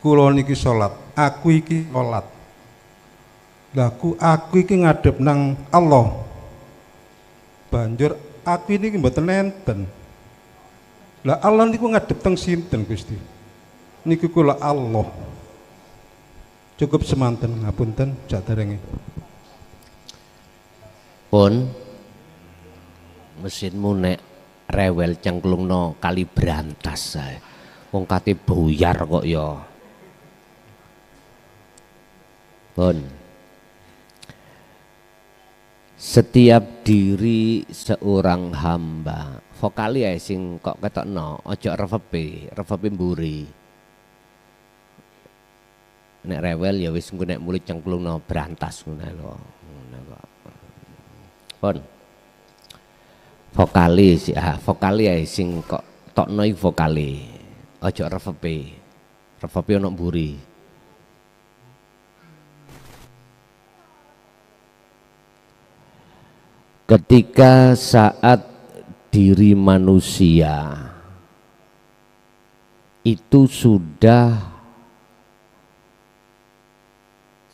kula niki salat, aku iki salat. Lah aku iki ngadep nang Allah. Banjur aku ini mboten nenten. Lah Allah niku ngadep teng sinten Gusti? Niku kula Allah. Cukup semanten ngapunten saderenge. Pun mesinmu nek rewel cengklungno kali brantas sae. Wong kate buyar kok ya. Pun setiap diri seorang hamba vokali ya sing kok ketokno ojo revepe mburi nek rewel ya wis engko nek mulut cengklungno brantas ngono lho kok pun vokali ya sing kok tokno iki vokali ojo revepe ono mburi. Ketika saat diri manusia itu sudah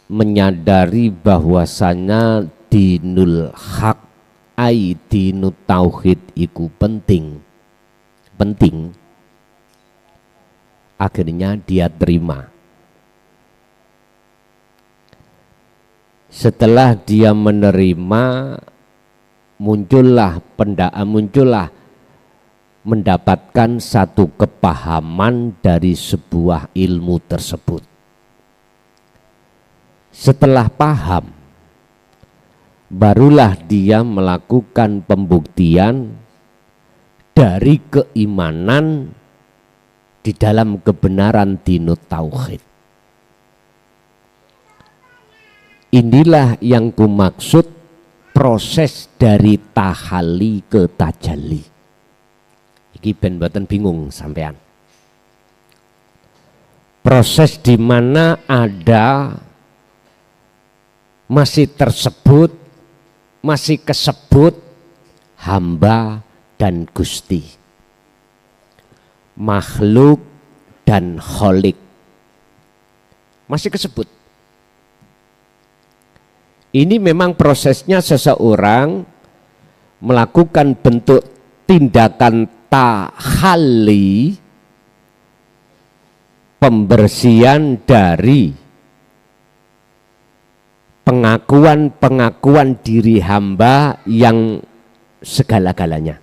menyadari bahwasanya dinul haq ai dinut tauhid iku penting, akhirnya dia terima. Setelah dia menerima, muncullah mendapatkan satu kepahaman dari sebuah ilmu tersebut. Setelah paham, barulah dia melakukan pembuktian dari keimanan di dalam kebenaran dinut tauhid. Inilah yang kumaksud proses dari tahalli ke tajalli. Iki ben mboten bingung sampean. Proses di mana ada masih kesebut hamba dan Gusti, makhluk dan kholik, masih kesebut. Ini memang prosesnya seseorang melakukan bentuk tindakan tahalli, pembersihan dari pengakuan diri hamba yang segala-galanya.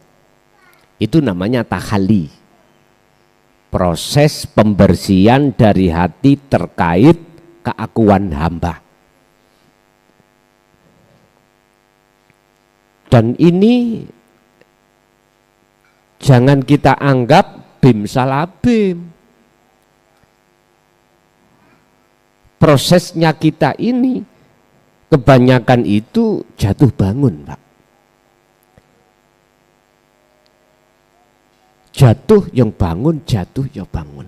Itu namanya tahalli. Proses pembersihan dari hati terkait keakuan hamba. Dan ini jangan kita anggap bim salah bim. Prosesnya kita ini kebanyakan itu jatuh bangun, Pak. Jatuh yang bangun, jatuh yang bangun.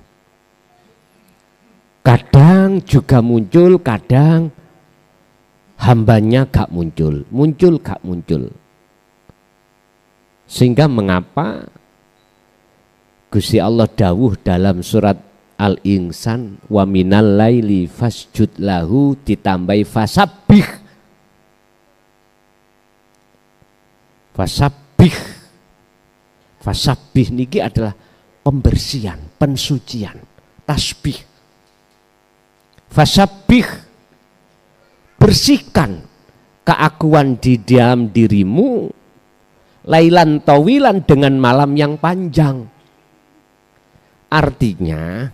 Kadang juga muncul, kadang hambanya gak muncul gak muncul. Sehingga mengapa Gusti Allah dawuh dalam surat Al-Insan, wa minal laili fasjud lahu, ditambahi fasabbih. Fasabbih niki adalah pembersihan, pensucian, tasbih. Fasabbih, bersihkan keakuan di dalam dirimu lailan tawilan, dengan malam yang panjang. Artinya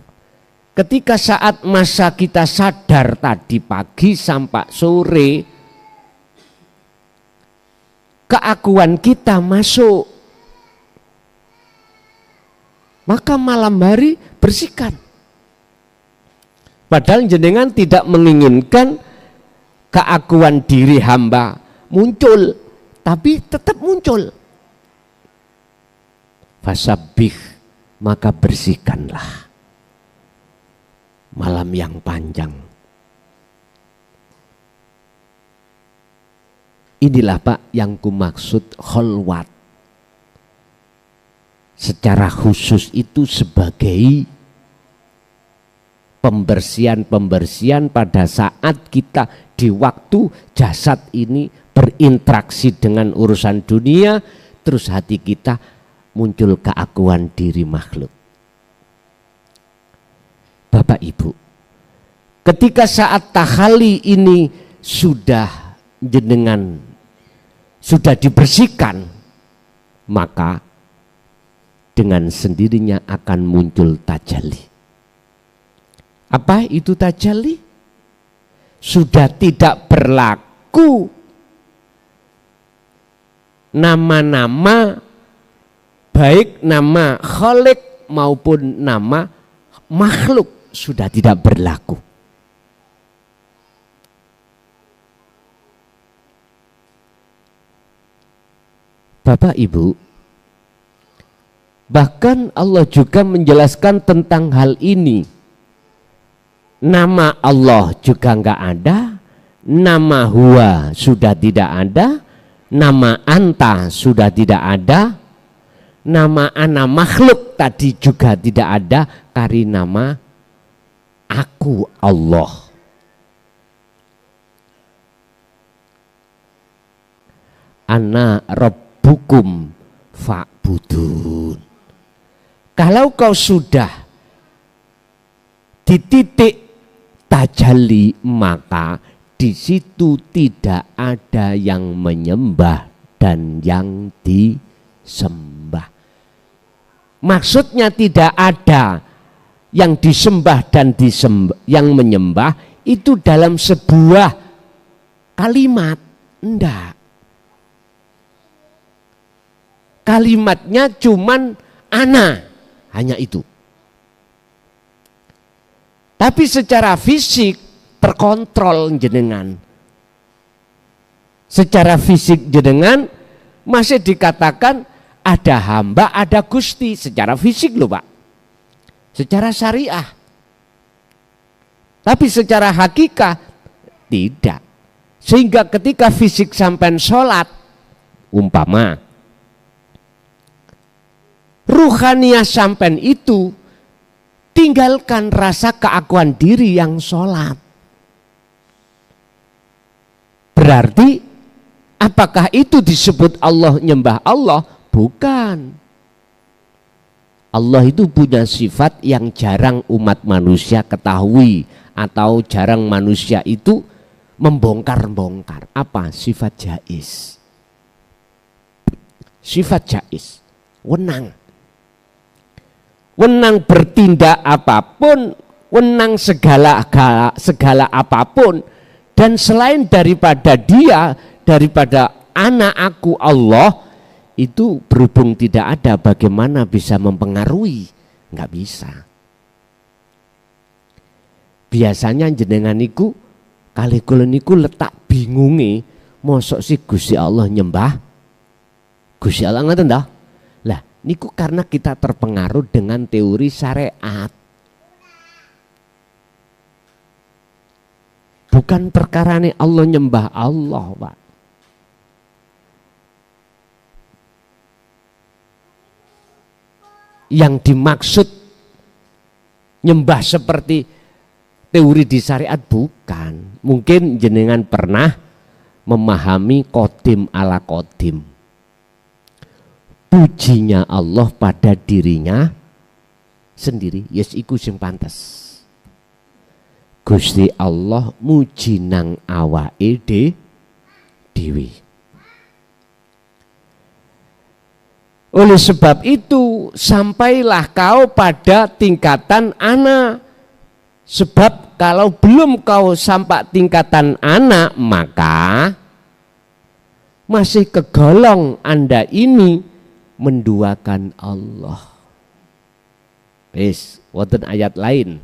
ketika saat masa kita sadar tadi pagi sampai sore, keakuan kita masuk, maka malam hari bersihkan. Padahal jenengan tidak menginginkan keakuan diri hamba muncul, tapi tetap muncul. Fasabbih, maka bersihkanlah malam yang panjang. Inilah Pak yang kumaksud kholwat. Secara khusus itu sebagai pembersihan pada saat kita di waktu jasad ini berinteraksi dengan urusan dunia, terus hati kita muncul keakuan diri makhluk. Bapak Ibu, ketika saat tahalli ini sudah jenengan sudah dibersihkan, maka dengan sendirinya akan muncul tajalli. Apa itu tajalli? Sudah tidak berlaku nama-nama, baik nama khalik maupun nama makhluk, sudah tidak berlaku. Bapak Ibu, bahkan Allah juga menjelaskan tentang hal ini. Nama Allah juga enggak ada, nama Huwa sudah tidak ada, nama Anta sudah tidak ada, nama Ana makhluk tadi juga tidak ada, karena nama Aku Allah. Ana Rabbukum fa'budun. Kalau kau sudah di titik tajalli, maka di situ tidak ada yang menyembah dan yang disembah. Maksudnya tidak ada yang disembah dan yang menyembah itu dalam sebuah kalimat, enggak. Kalimatnya cuman ana, hanya itu. Tapi secara fisik terkontrol jenengan. Secara fisik jenengan masih dikatakan ada hamba, ada Gusti. Secara fisik loh Pak. Secara syariah. Tapi secara hakikat tidak. Sehingga ketika fisik sampai sholat, umpama ruhaniyah sampai itu, tinggalkan rasa keakuan diri yang sholat. Berarti apakah itu disebut Allah nyembah Allah? Bukan. Allah itu punya sifat yang jarang umat manusia ketahui, atau jarang manusia itu membongkar-bongkar. Apa? Sifat jaiz. Sifat jaiz. Wenang. Wenang bertindak apapun, wenang segala apapun, dan selain daripada dia, daripada anak aku Allah, itu berhubung tidak ada, bagaimana bisa mempengaruhi? Nggak bisa. Biasanya jenengan niku kali kula niku letak bingungi, mosok si Gusti Allah nyembah Gusti Allah, ngoten toh? Lah niku karena kita terpengaruh dengan teori syariat. Bukan perkara nih Allah nyembah Allah, Pak. Yang dimaksud nyembah seperti teori di syariat bukan. Mungkin jenengan pernah memahami kodim ala kodim. Pujinya Allah pada dirinya sendiri, yes iku sing pantes. Gusti Allah muji nang awake dewi. Oleh sebab itu sampailah kau pada tingkatan ana. Sebab kalau belum kau sampai tingkatan ana, maka masih kegolong Anda ini menduakan Allah. Wis, wonten ayat lain.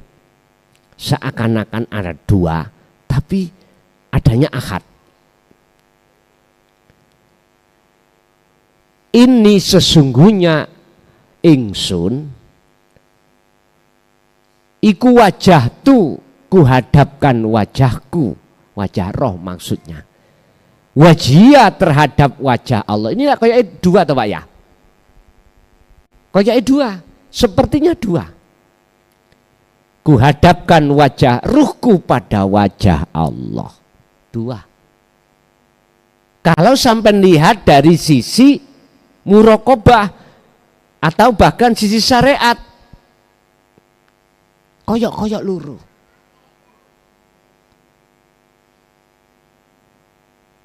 Seakan-akan ada dua, tapi adanya ahad. Ini sesungguhnya ingsun iku wajah tu kuhadapkan wajahku, wajah roh maksudnya. Wajia terhadap wajah Allah. Ini kayak dua toh Pak ya? Kayak dua, sepertinya dua. Kuhadapkan wajah ruhku pada wajah Allah. Dua. Kalau sampai lihat dari sisi muraqabah atau bahkan sisi syariat, koyok-koyok luru.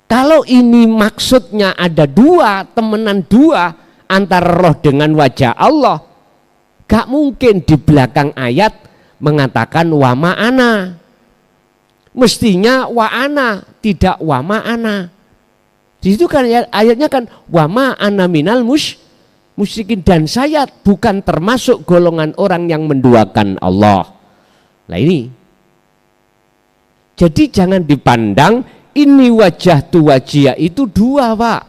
Kalau ini maksudnya ada dua, temenan dua antara roh dengan wajah Allah, gak mungkin di belakang ayat mengatakan wa ma'ana. Mestinya wa ana, tidak wa ma'ana. Di situ kan ayatnya kan wa ma'ana minal musyrikin, dan saya bukan termasuk golongan orang yang menduakan Allah. Nah ini. Jadi jangan dipandang ini wajah tu wajia itu dua, Pak.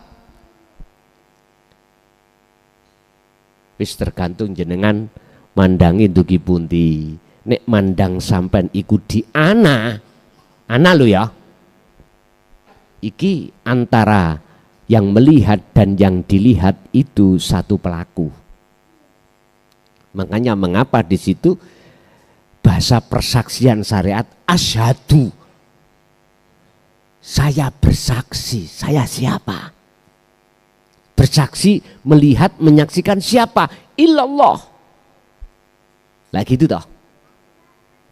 Wis tergantung jenengan mandangi dugi pundi. Nek mandang sampean iku di ana lo ya. Iki antara yang melihat dan yang dilihat itu satu pelaku. Makanya mengapa di situ bahasa persaksian syariat asyhadu. Saya bersaksi, saya siapa? Bersaksi, melihat, menyaksikan siapa? Illallah. Lah gitu toh.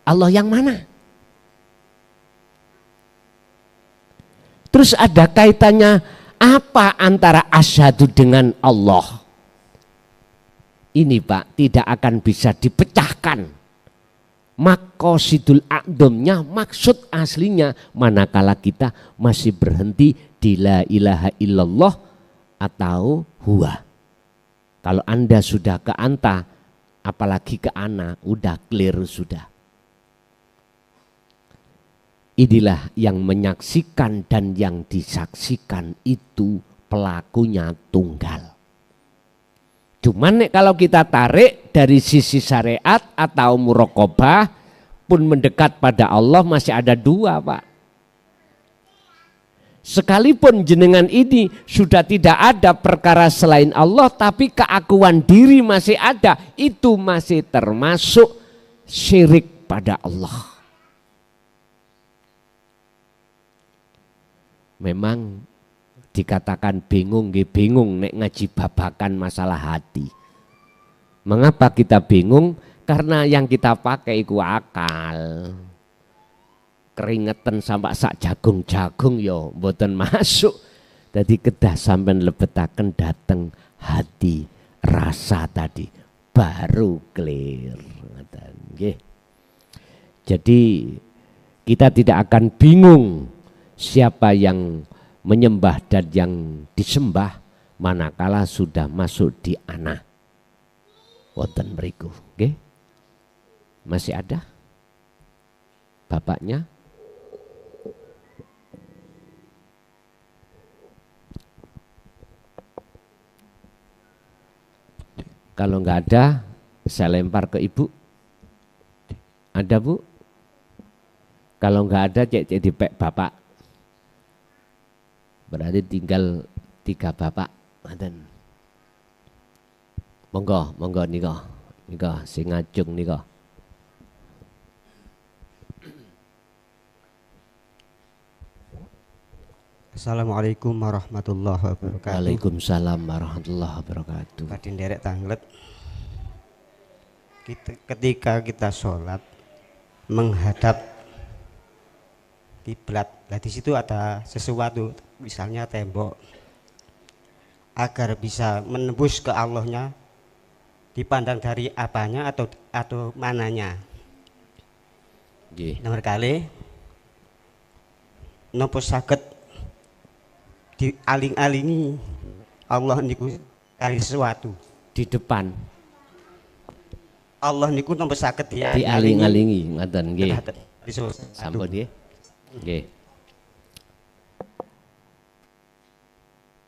Allah yang mana? Terus ada kaitannya apa antara asyhadu dengan Allah? Ini Pak tidak akan bisa dipecahkan. Maqasidul a'dhamnya, maksud aslinya, manakala kita masih berhenti di la ilaha illallah atau huwa. Kalau Anda sudah ke anta, apalagi ke ana, udah clear sudah. Inilah yang menyaksikan dan yang disaksikan itu pelakunya tunggal. Cuman kalau kita tarik dari sisi syariat atau muraqabah pun mendekat pada Allah masih ada dua, Pak. Sekalipun jenengan ini sudah tidak ada perkara selain Allah, tapi keakuan diri masih ada, itu masih termasuk syirik pada Allah. Memang dikatakan bingung, bingung nek ngaji babakan masalah hati. Mengapa kita bingung? Karena yang kita pakai itu akal. Keringetan sampai sak jagung-jagung yo mboten masuk. Jadi kedah sampean lebetaken dateng hati, rasa tadi baru clear. Nggih. Jadi kita tidak akan bingung siapa yang menyembah dan yang disembah manakala sudah masuk di ana. Wonten mriku, nggih. Masih ada? Bapaknya? Kalau nggak ada, saya lempar ke ibu. Ada, Bu? Kalau nggak ada, cek dipek bapak. Berarti tinggal 3 bapak. Monggo, monggo nika. Nika sing ngajung nika. Assalamualaikum warahmatullahi wabarakatuh. Waalaikumsalam warahmatullahi wabarakatuh. Tadi nderek tanglet. Ketika kita sholat menghadap kiblat, nah di situ ada sesuatu, misalnya tembok, agar bisa menembus ke Allahnya, dipandang dari apanya atau mananya. Nomor kali, nopo saged dialing-alingi Allah niku kali sesuatu di depan. Allah niku nopo saged dialing-alingi, ngoten nggih. Sampun nggih. Nggih.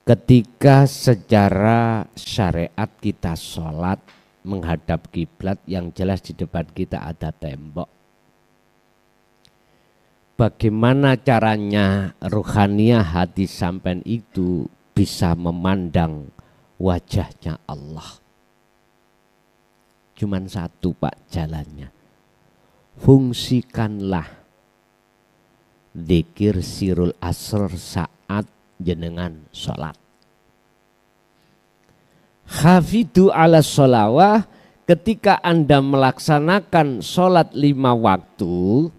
Ketika secara syariat kita sholat menghadap kiblat, yang jelas di depan kita ada tembok. Bagaimana caranya ruhaniyah hati sampean itu bisa memandang wajahnya Allah? Cuman satu Pak jalannya. fungsikanlah dzikir sirul asr saat jenengan sholat. Hafidu ala sholawah, ketika Anda melaksanakan sholat 5 waktu,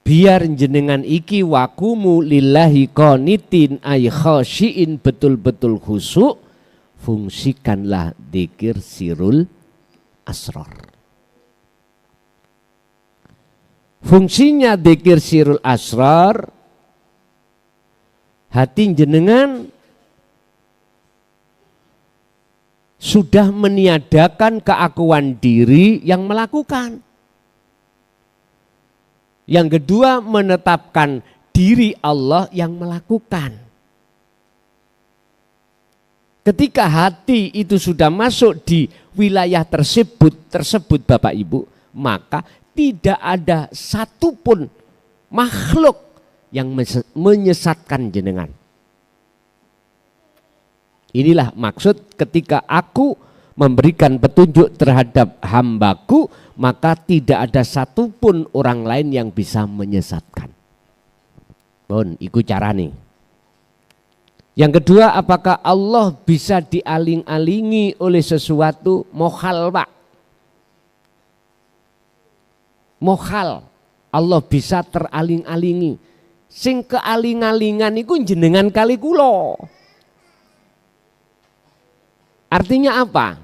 biar jenengan iki wakumu lillahi qanitin ay khasyiin, betul-betul khusyuk, fungsikanlah dzikir sirul asrar. Fungsinya dzikir sirul asrar, hati jenengan sudah meniadakan keakuan diri yang melakukan. Yang kedua, menetapkan diri Allah yang melakukan. Ketika hati itu sudah masuk di wilayah tersebut Bapak Ibu, maka tidak ada satupun makhluk yang menyesatkan jenengan. Inilah maksud ketika aku memberikan petunjuk terhadap hambaku, maka tidak ada satupun orang lain yang bisa menyesatkan. Pun, iku carane. Yang kedua, apakah Allah bisa dialing-alingi oleh sesuatu? Mohal, Pak. Mohal. Allah bisa teraling-alingi. Sing kealing-alingan iku jenengan kali kula. Artinya apa?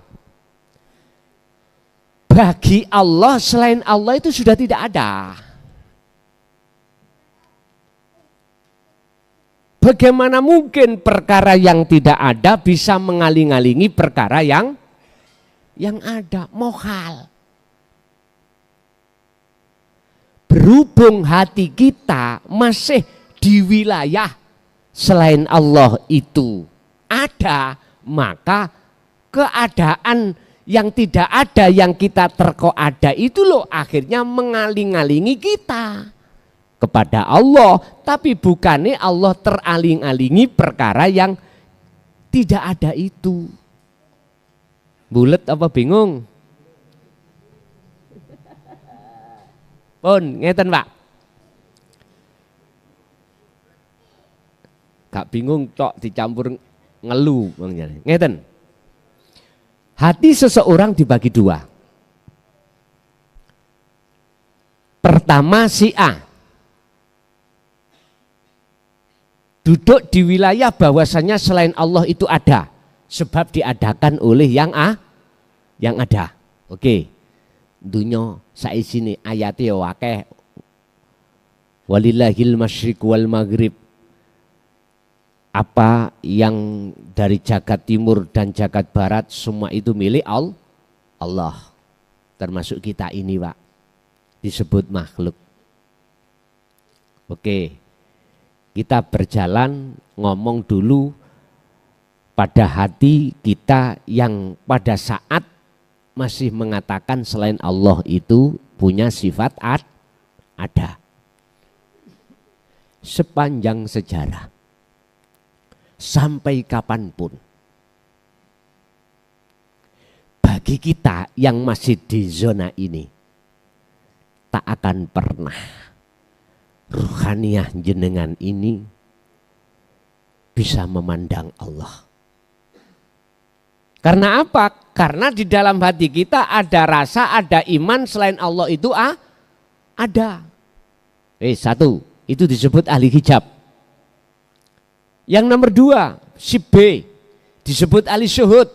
Bagi Allah, selain Allah itu sudah tidak ada. Bagaimana mungkin perkara yang tidak ada bisa mengaling-alingi perkara yang ada? Mohal. Berhubung hati kita masih di wilayah selain Allah itu ada, maka keadaan yang tidak ada yang kita terkoada itu loh akhirnya mengaling-alingi kita kepada Allah, tapi bukannya Allah teraling-alingi perkara yang tidak ada itu. Bulet apa bingung? Pun ngeten Pak. Gak bingung tok dicampur ngelu ngeten. Hati seseorang dibagi dua. Pertama, si A duduk di wilayah bahwasanya selain Allah itu ada, sebab diadakan oleh yang ada. Oke. Dunya saisine ayate yo akeh. Walillahil masyriq wal maghrib. Apa yang dari jagat timur dan jagat barat semua itu milik Allah. Termasuk kita ini, Pak. Disebut makhluk. Oke. Kita berjalan ngomong dulu pada hati kita yang pada saat masih mengatakan selain Allah itu punya sifat ada. Sepanjang sejarah. Sampai kapanpun. Bagi kita yang masih di zona ini, tak akan pernah ruhaniyah jenengan ini bisa memandang Allah. Karena apa? Karena di dalam hati kita ada rasa, ada iman selain Allah itu ada. Satu, itu disebut ahli hijab. Yang nomor dua, si B, disebut ahli syuhud.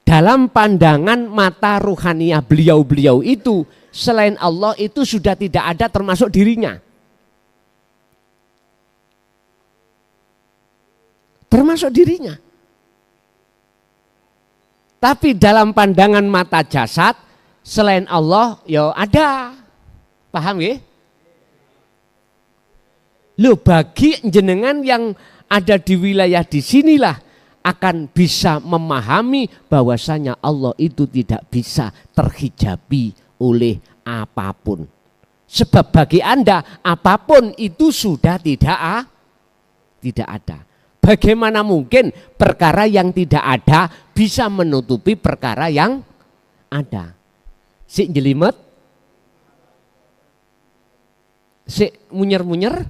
Dalam pandangan mata ruhaniyah beliau-beliau itu, selain Allah itu sudah tidak ada termasuk dirinya. Termasuk dirinya. Tapi dalam pandangan mata jasad, selain Allah ya ada. Paham ya? Loh, bagi jenengan yang ada di wilayah di sinilah akan bisa memahami bahwasanya Allah itu tidak bisa terhijabi oleh apapun. Sebab bagi Anda apapun itu sudah tidak ada. Bagaimana mungkin perkara yang tidak ada bisa menutupi perkara yang ada? Sik jelimet, sik munyer-munyer,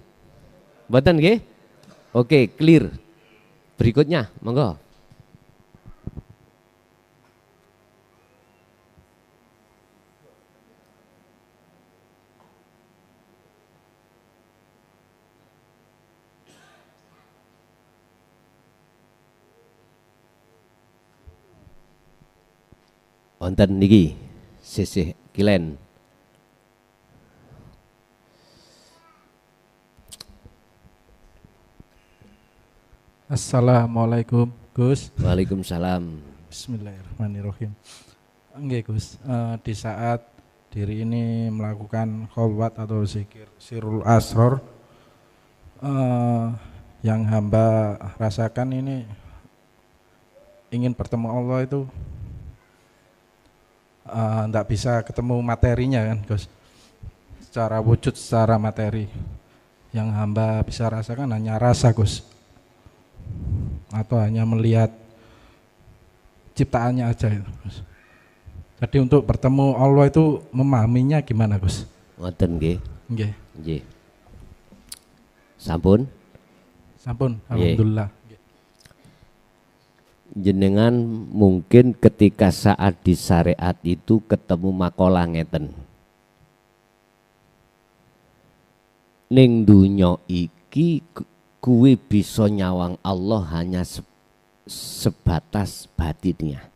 mboten nggih? Oke, clear. Berikutnya, monggo. Wonten niki sisih kilen. Assalamualaikum Gus. Waalaikumsalam. Bismillahirrahmanirrahim. Nggih Gus, di saat diri ini melakukan kholwat atau zikir sirul asror, yang hamba rasakan ini ingin bertemu Allah itu enggak bisa ketemu materinya kan Gus, secara wujud, secara materi. Yang hamba bisa rasakan hanya rasa Gus, atau hanya melihat ciptaannya aja itu Gus. Jadi untuk bertemu Allah itu memahaminya gimana Gus? Ngoten nggih. Nggih. Nggih. Sampun? Sampun, Nggih. alhamdulillah. Jenengan mungkin ketika saat di syariat itu ketemu makalah ngeten. Ning dunya iki kuwi bisa nyawang Allah hanya sebatas batinnya.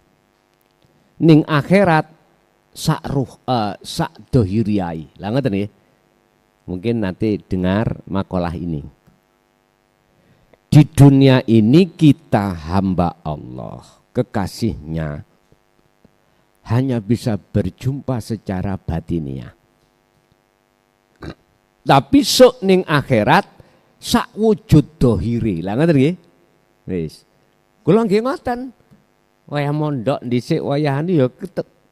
Ning akhirat sak ruh sak dohiriai. Lah ngoten nggih. Mungkin nanti dengar makalah ini. Di dunia ini kita hamba Allah, kekasihnya, hanya bisa berjumpa secara batiniah. Tapi sok ning akhirat sak wujud dohiri. Lah ngoten nggih. Wis. Kula nggih ngoten. Wayah mondok dhisik wayahane ya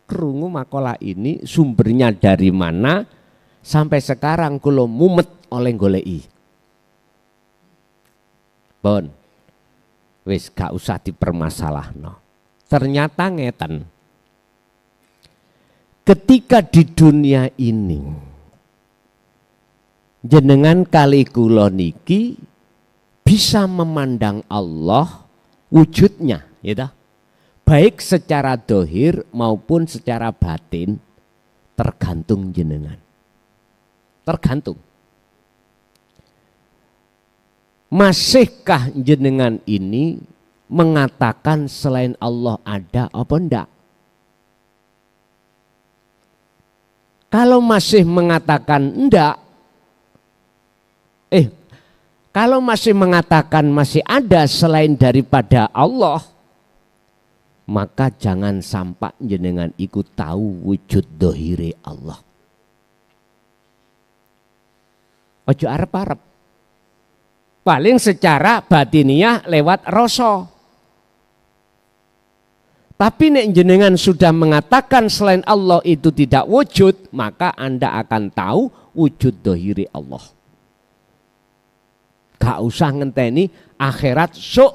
krungu makalah ini sumbernya dari mana sampai sekarang kula mumet oleh goleki. Bon, wis gak usah dipermasalahno. Ternyata ngeten. Ketika di dunia ini jenengan kali kula niki bisa memandang Allah wujudnya, ya toh? Baik secara dohir maupun secara batin, tergantung jenengan. Tergantung. Masihkah jenengan ini mengatakan selain Allah ada apa enggak? Kalau masih mengatakan enggak, kalau masih mengatakan masih ada selain daripada Allah, maka jangan sampai jenengan ikut tahu wujud dohire Allah. Ojo arep-arep. Paling secara batiniah lewat rasa. Tapi nek jenengan sudah mengatakan selain Allah itu tidak wujud, maka Anda akan tahu wujud dohiri Allah. Gak usah ngenteni akhirat sok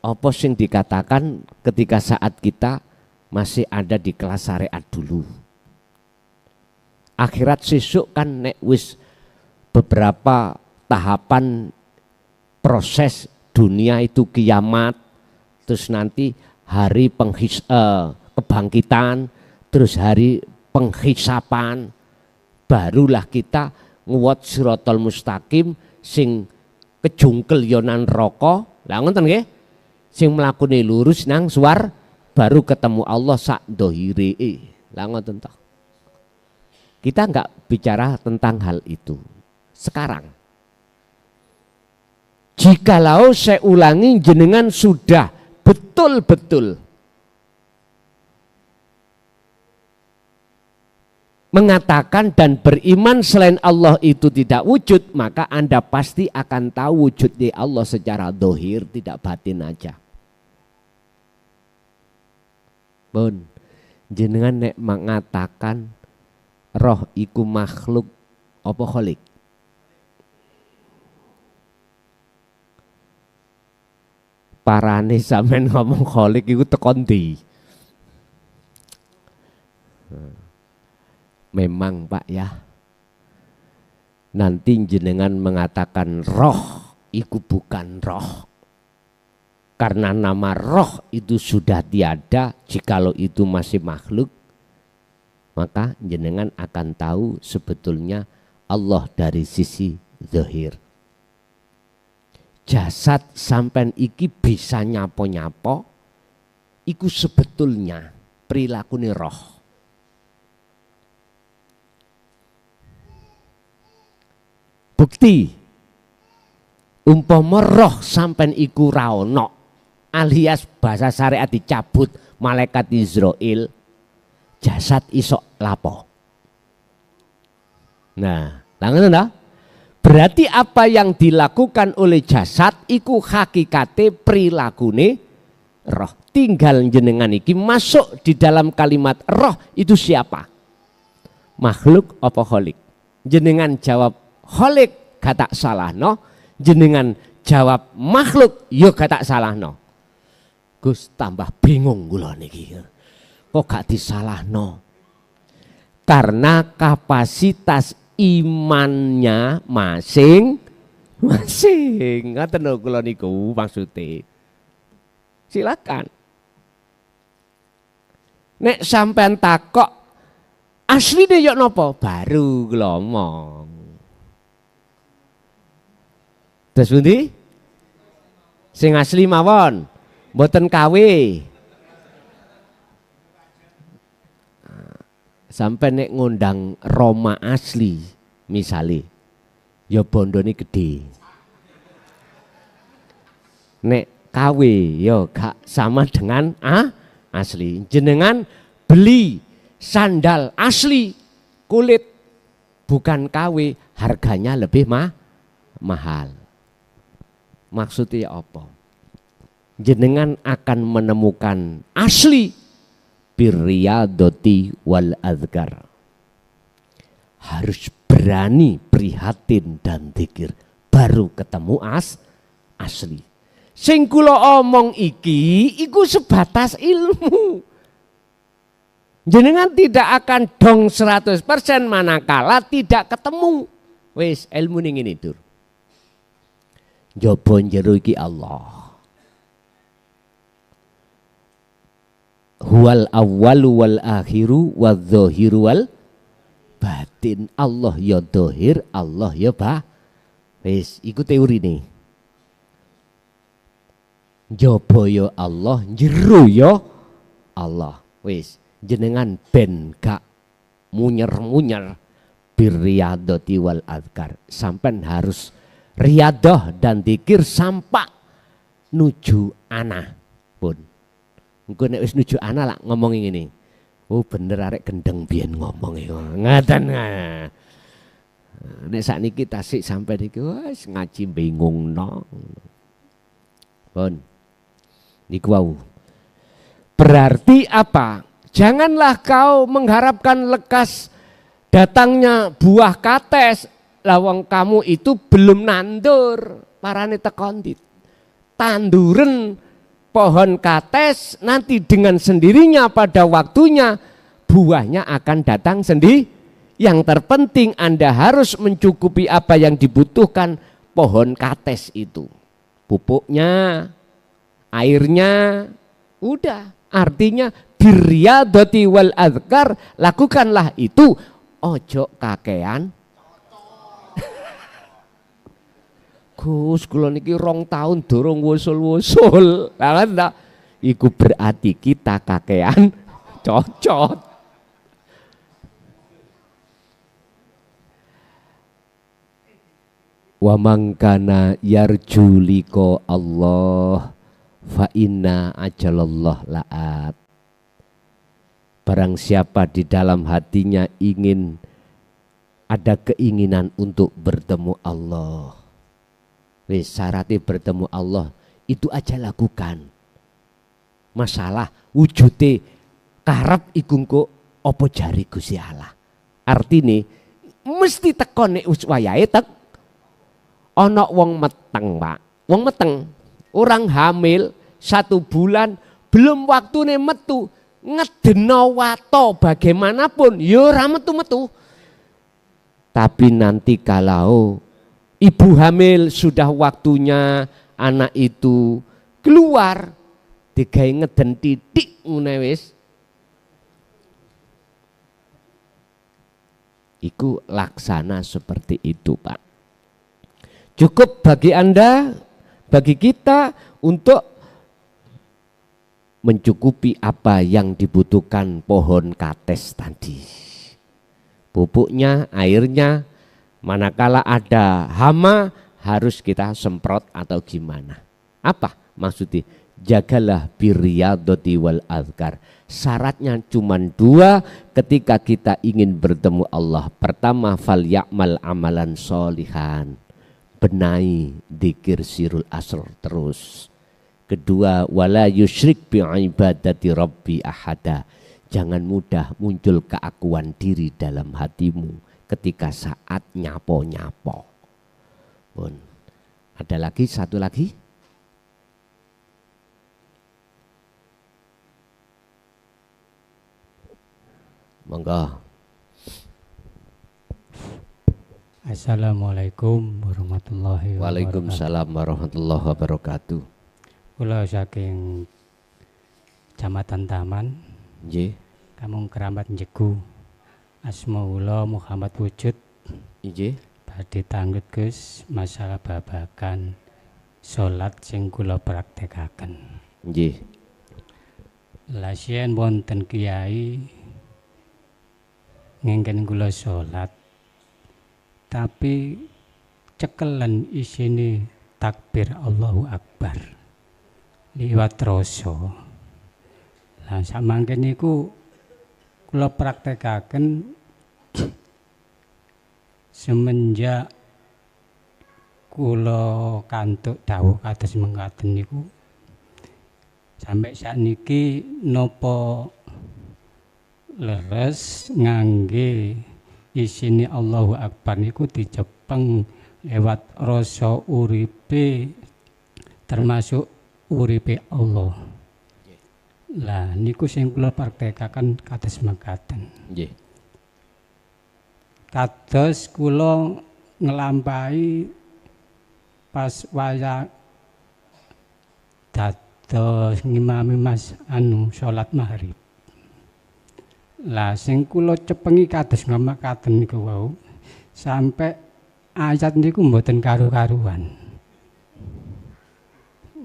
apa sing dikatakan ketika saat kita masih ada di kelas syariat dulu. Akhirat sesuk kan nek wis beberapa tahapan proses dunia itu kiamat, terus nanti hari kebangkitan, terus hari penghisapan, barulah kita nguwat siratal mustaqim sing kejungkel yonan roko. Lah ngoten nggih, sing mlakune lurus nang suar baru ketemu Allah sak dohire. Lah ngoten toh. Kita enggak bicara tentang hal itu sekarang. Jikalau saya ulangi jenengan sudah betul-betul mengatakan dan beriman selain Allah itu tidak wujud, maka Anda pasti akan tahu wujudnya Allah secara dohir, tidak batin aja. Bon, jenengan nek mengatakan roh iku makhluk apa kholik? Parane sampean ngomong kholik iku tekon ndi? Memang Pak ya, nanti jenengan mengatakan roh itu bukan roh, karena nama roh itu sudah tiada. Jikalau itu masih makhluk, maka jenengan akan tahu sebetulnya Allah dari sisi zahir. Jasad sampean iki bisa nyapo-nyapo, iku sebetulnya perilaku roh. Bukti umpama roh sampean iku ra ono, alias bahasa syariat dicabut malaikat Israel, jasad isok lapo. Nah, langsung dah. Berarti apa yang dilakukan oleh jasad iku hakikate perilakune roh. Tinggal jenengan iki masuk di dalam kalimat roh itu siapa? Makhluk apa kholik? Jenengan jawab kholik gak tak salah no. Jenengan jawab makhluk yo gak tak salah no. Gus tambah bingung kula niki. Kok gak disalah no? Karena kapasitas imannya masing-masing. Ngoten lho kula niku maksude. Silakan. Nek sampean takok asline yo napa? Baru kula omong. Terus pundi? Sing asli mawon, mboten KW. Sampai nek ngundang Roma asli misale ya bondone gede. Nek KW ya gak sama dengan asli. Jenengan beli sandal asli kulit bukan KW, harganya lebih mahal. Maksudnya apa? Jenengan akan menemukan asli birriyadati wal azkar. Harus berani prihatin dan zikir baru ketemu asli. Sing kula omong iki iku sebatas ilmu. Jenengan tidak akan dong 100% manakala tidak ketemu. Wis ilmu ning ngene dur. Njaba njero iki Allah. Huwal awwalu wal akhiru wadz-dzahiru wal batin. Allah ya zahir, Allah ya wis iku teorine. Njaba ya Allah, njero ya Allah. Wis jenengan ben gak munyer-munyer birriyadati wal azkar. Sampean harus riyadah dan zikir sampai nuju ana pun. Engko nek wis nuju ana lak ngomong ngene. Oh bener arek gendeng biyen ngomong e. Ngaten. Nek sakniki tasik sampai niki wis ngaji bingungno. Pun. Niku wau. Berarti apa? Janganlah kau mengharapkan lekas datangnya buah kates. Lawang kamu itu belum nandur, parane tekondit. Tanduren pohon kates nanti dengan sendirinya pada waktunya buahnya akan datang sendiri. Yang terpenting Anda harus mencukupi apa yang dibutuhkan pohon kates itu. Pupuknya, airnya, udah. Artinya birriyadati wal azkar, lakukanlah itu. Ojo kakean. Gus kula niki 2 tahun durung wusul-wusul. Lah kan tak iku berarti kita kakean cocot. Wa mangkana yarju liqa Allah fa inna ajalallah la'at. Barang siapa di dalam hatinya ingin ada keinginan untuk bertemu Allah, wis syaratnya bertemu Allah itu aja lakukan. Masalah wujute karep iku engko apa jari Gusti Allah. Artine mesti teko nek wis wayahe tek. Ana wong meteng, Pak. Wong meteng, orang hamil 1 bulan belum waktune metu ngedeno wato bagaimanapun ya ora metu-metu. Tapi nanti kalau ibu hamil sudah waktunya anak itu keluar, digawe ngeden titik ngene wis. Iku laksana seperti itu, Pak. Cukup bagi Anda, bagi kita untuk mencukupi apa yang dibutuhkan pohon kates tadi. Pupuknya, airnya, manakala ada hama harus kita semprot atau gimana. Apa maksudnya? Jagalah birriyadati wal azkar. Syaratnya cuma 2 ketika kita ingin bertemu Allah. Pertama, fal ya'mal amalan solihan. Benahi dzikir sirul asr terus. Kedua, wala yusyrik bi ibadati rabbi ahada. Jangan mudah muncul keakuan diri dalam hatimu ketika saat nyapo-nyapo. Pun. Ada lagi, satu lagi. Monggo. Assalamualaikum warahmatullahi wabarakatuh. Waalaikumsalam warahmatullahi wabarakatuh. Kula saking Kecamatan Taman, Nggih. Kampung Keramat Njegu. Asmaullah Muhammad Wujud. Nggih. Badhe tanglet Gus masalah babagan salat sing kula praktekaken. Nggih. Lah yen wonten kiai ngengken kula salat tapi cekelen isine takbir Allahu Akbar liwat rasa. Lah samangke niku kula praktekaken semenjak kula kantuk dawuh kados mengkaten niku sampai sakniki napa leres ngangge isine Allahu Akbar niku dicepeng lewat rasa uripe termasuk uripe Allah. Lah niku sing kula praktekaken kados mekaten. Nggih. Kados kula nglampahi pas waya dados ngimami Mas salat maghrib. Lah sing kula cepengi kados ngamakaken niku wau sampai ayat niku mboten karu-karuan.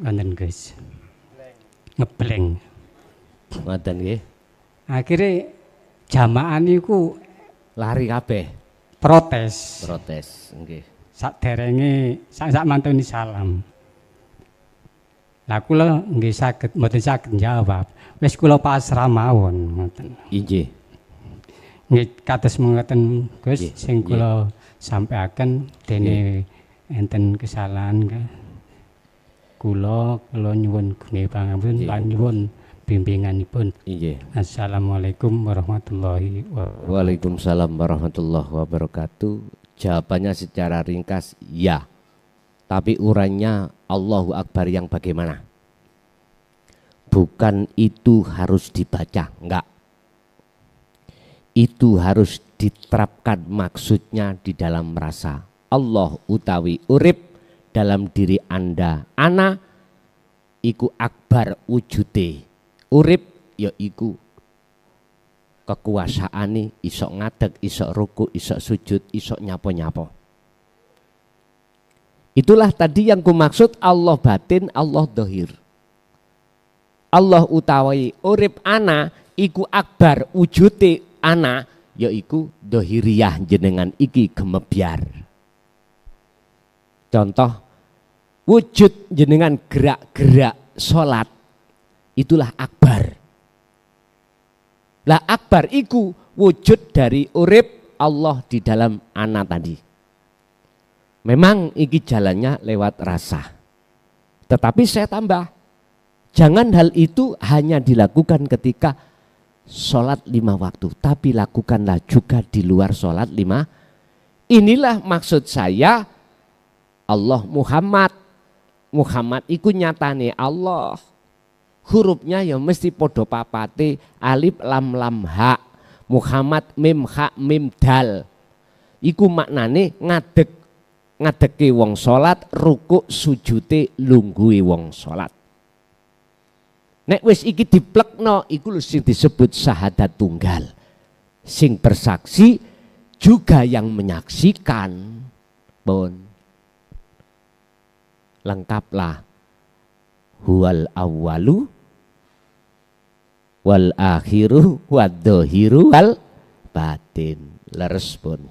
Ngoten Gus. Ngebleng. Ngoten nggih. Akhire jamaah niku Lari kabeh. protes. Protes, nggih. Saderenge sak mantuni salam. Lah kula nggih saged mboten saged jawab. Wis kula pasrah mawon ngoten. Inggih. Nggih kados mengeten Gus Nggih, sing nggih. kula sampaikan dene enten kesalahan kula nyuwun nggih pangapunten Nggih. lan nyuwun bimbinganipun. Inggih. Assalamualaikum warahmatullahi wabarakatuh. Waalaikumsalam warahmatullahi wabarakatuh. Jawabannya secara ringkas ya. Tapi urainya Allahu Akbar yang bagaimana? Bukan itu harus dibaca, enggak. Itu harus diterapkan maksudnya di dalam rasa. Allah utawi urip dalam diri Anda. Ana iku akbar wujude. Urip ya iku kekuasaane iso ngadeg, iso ruku, iso sujud, iso nyapo-nyapo. Itulah tadi yang kumaksud Allah batin, Allah dohir. Allah utawi urip ana iku akbar wujude ana yaiku dohiriyah jenengan iki gemebyar. Contoh wujud jenengan gerak-gerak salat itulah akbar. Lah akbar iku wujud dari urip Allah di dalam ana tadi. Memang iki jalannya lewat rasa. Tetapi saya tambah, jangan hal itu hanya dilakukan ketika sholat 5 waktu, tapi lakukanlah juga di luar sholat 5. Inilah maksud saya Allah Muhammad. Muhammad iku nyatane Allah. hurufnya ya mesti podo papate, alif lam lam ha, Muhammad mim ha mim dal. Iku maknane ngadeke wong salat, rukuk sujute lungguhe wong salat. Nek wis iki diplekno iku lho sing disebut syahadat tunggal. Sing bersaksi juga yang menyaksikan. Pun lengkaplah. Huwal awwalu wal akhiru wad dhahiru wal batin. Leres pun.